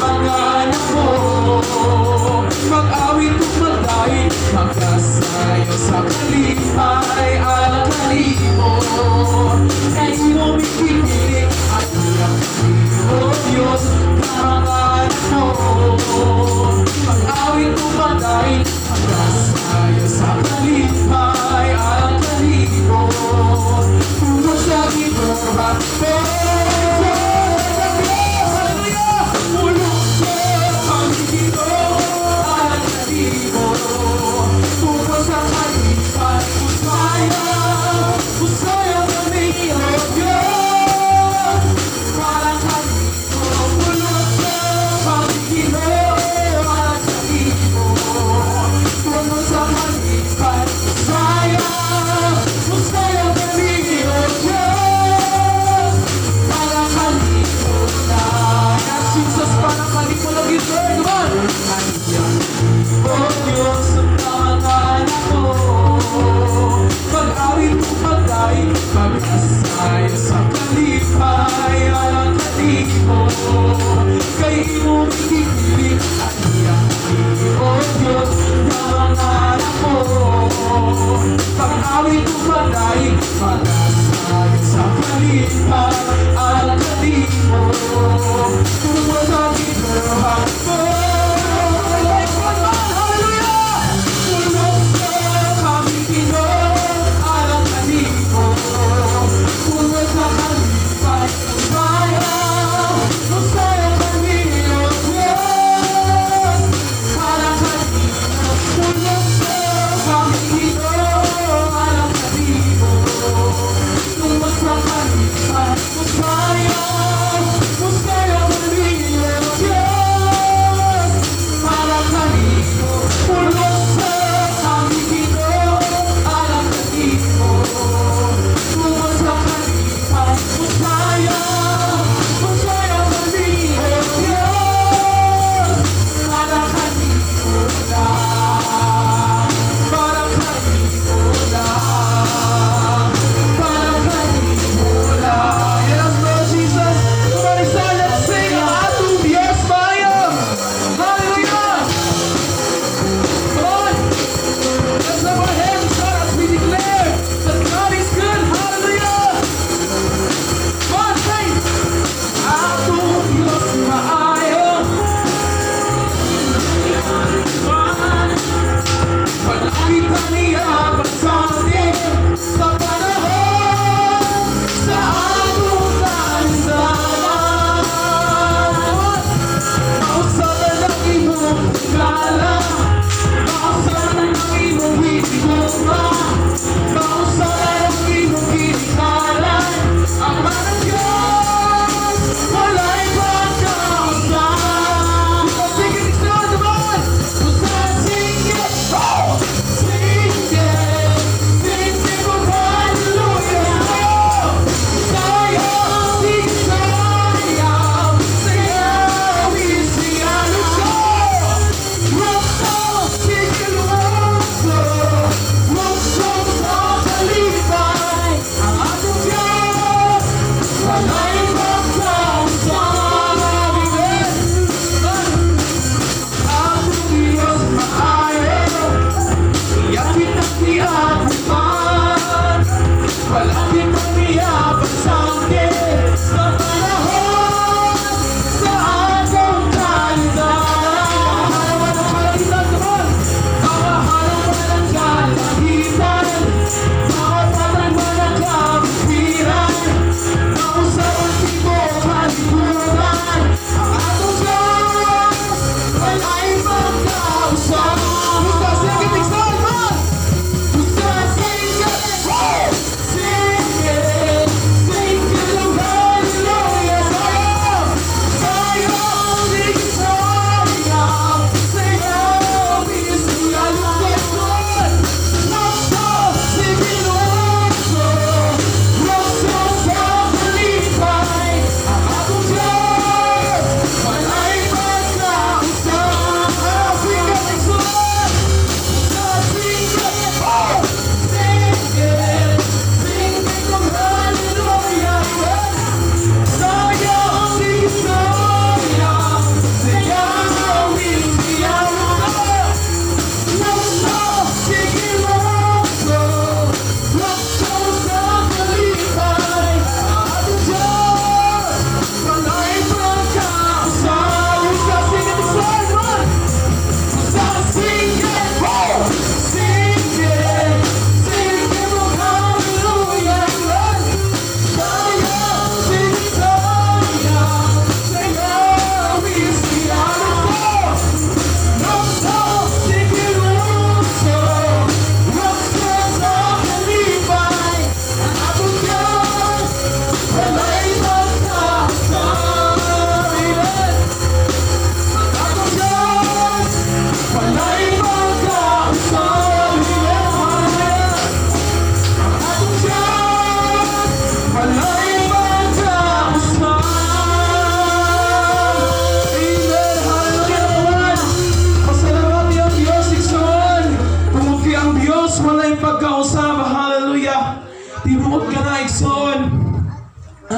mga anak mo. Mag-awit kung magdahil, magkasayo sa kalipay at kalimot. Kayo mo pipili at ilang pili Diyos na mga anak mo. Mag-awit kung magdahil, magkasayo sa kalipay at kalimot. Tungkol sa ibabat mo.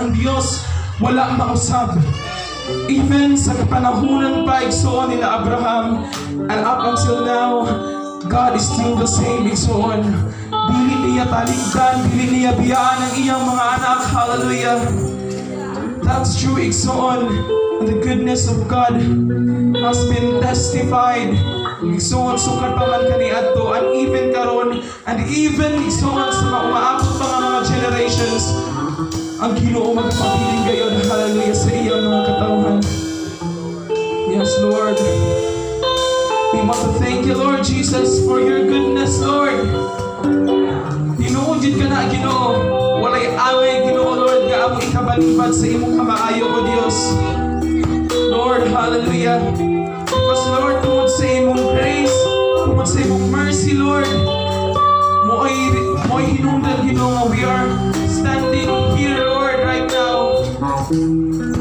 ang Diyos wala mausab. Even sa kapanahunan pa igsoon nila Abraham, and up until now, God is still the same igsoon. Dili niya taligdan, dili niya biyaan ang iyang mga anak. Hallelujah. That's true igsoon. And the goodness of God has been testified. Igsoon sukat pa man kaniadto, and even karon, and even igsoon sa umaabot pa nga mga generations, ang Ginoo magpabiling gayon. Hallelujah sa iyang mga katawhan. Yes, Lord. We want to thank you, Lord Jesus, for your goodness, Lord. Ginoo, jud ka na, Ginoo. Walay angay, Ginoo, Lord, nga among ikabalibad sa imong kamaayo, O Dios. Lord, hallelujah. Because, Lord, tungod sa imong grace, tungod sa imong mercy, Lord, mo'y hinungdan, Ginoo, nga we are standing here, Lord, right now.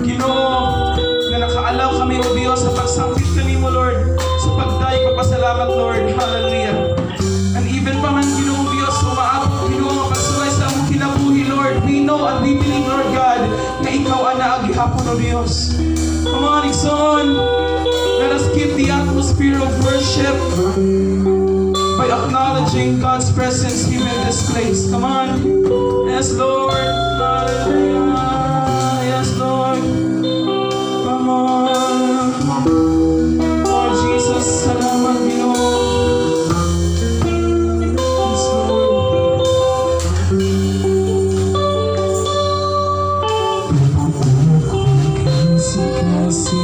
Ginoo, nga nakaalaw kami, O Dios, sa pagsambit kanimo, Lord, sa pagdayo papasalamat, Lord. Hallelujah. And even pa man, Ginoo, Dios, umaabot, Ginoo, nga pagsulay sa among kinabuhi, Lord, we know and we believe, Lord God, na ikaw ang naagihapon, O Dios. Come on, Ikson. Let us keep the atmosphere of worship by acknowledging God's presence here in this place. Come on. Yes, Lord. Hallelujah. Yes, Lord. Come on. Lord Jesus, salamat, Ginoo. Yes, Lord. Kasi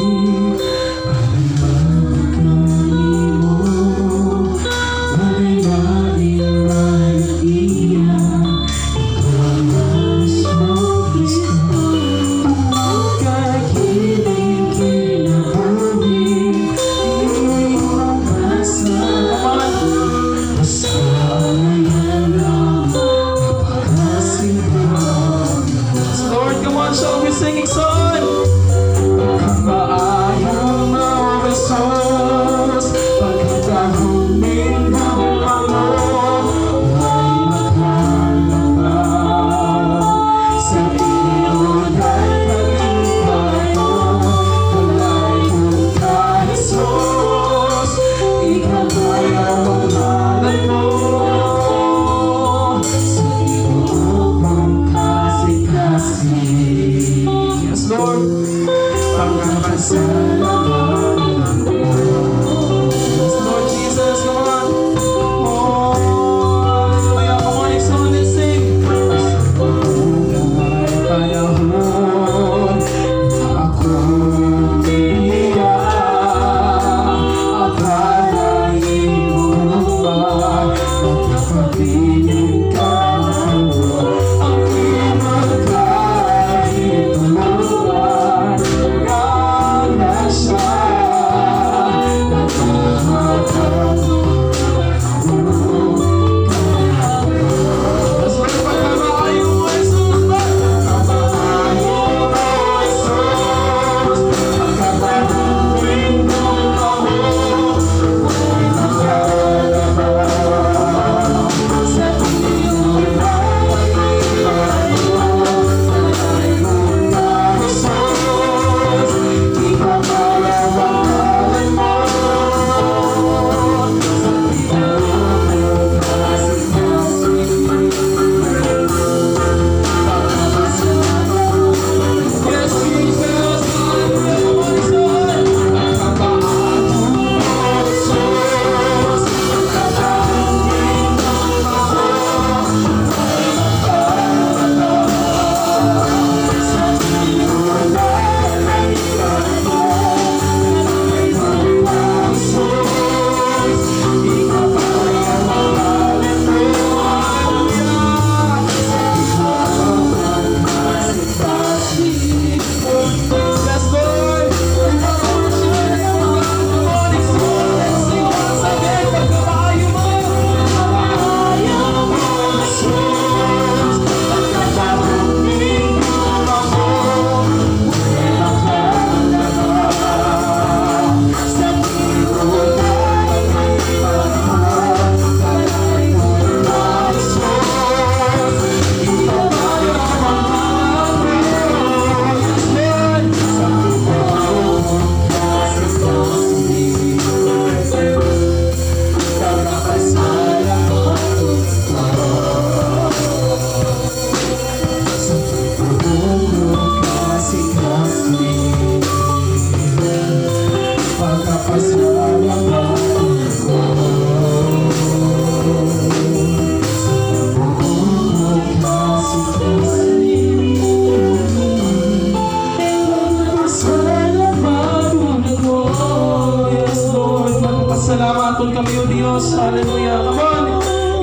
pasalamaton kami o Diyos. Hallelujah. Come on.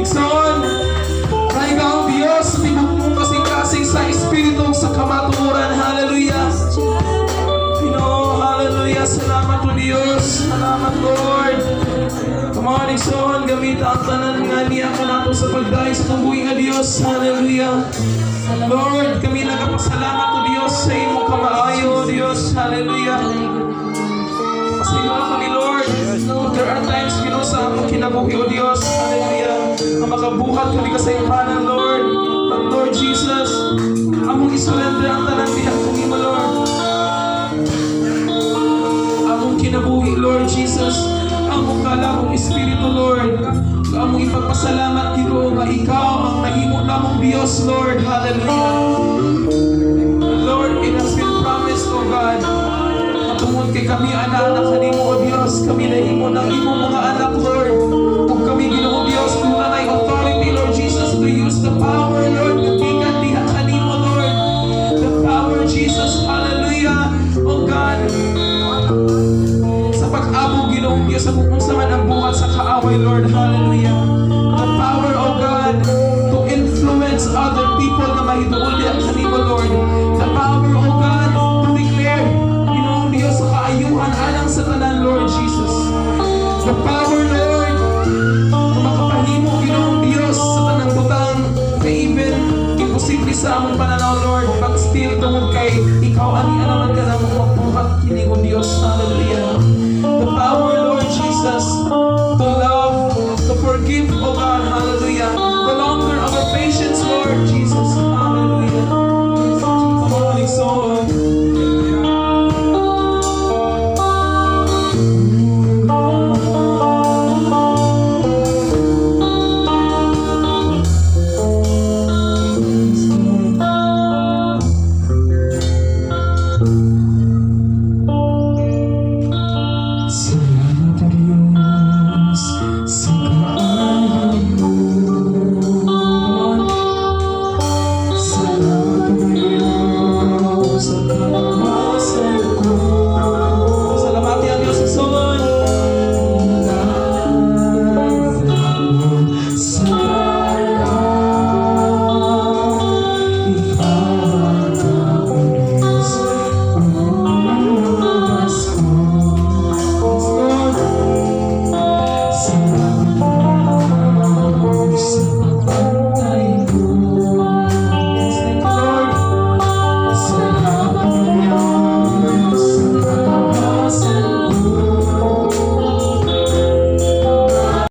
Ikson. Kaya ka ang Diyos. Tibok mo kasing-kasing sa Espiritu sa kamaturan. Hallelujah. Pino. Hallelujah. Salamat o Diyos. Salamat Lord. Come on, Ikson. Gamit ang tanan nga niya ka nato sa pagdahin sa tungguing nga Diyos. Hallelujah. Lord, kami nagpasalamat o Diyos sa imong kamaayo o Diyos. Hallelujah. Pasayloan kami Lord. There are times sa among kinabuhi o Diyos. Hallelujah. Ang makabuhat kami kasaypanan Lord. But Lord Jesus, among isurrender ang tanan diha kung imo Lord. Among kinabuhi Lord Jesus. Among kalabong Espiritu Lord. Among ipagpasalamat Ginoo nga ikaw ang nahimo namong Diyos Lord. Hallelujah. Lord, it has been promised, O God, na tungod kay kami anak kanimo O Diyos, kami nahimo ng imong mga anak Lord. Kung kami Ginoo Diyos, kung nanay authority Lord Jesus to use the power Lord, kagikan diha kanimo Lord. The power Jesus, hallelujah, O God. Sa pag-abog Ginoong Diyos, sa kung sa man ang buhat sa kaaway Lord, hallelujah. The power, O God, to influence other people na mahituon diha kanimo Lord. The power, O God, to declare Ginoong Diyos sa kaayuhan alang sa tanan Lord Jesus. The power Lord, na makapahimo Ginoong Diyos sa tanang butang na even imposible sa among pananaw Lord, but still tungod kay ikaw ani naman ka na mga buhat Ginoong Diyos.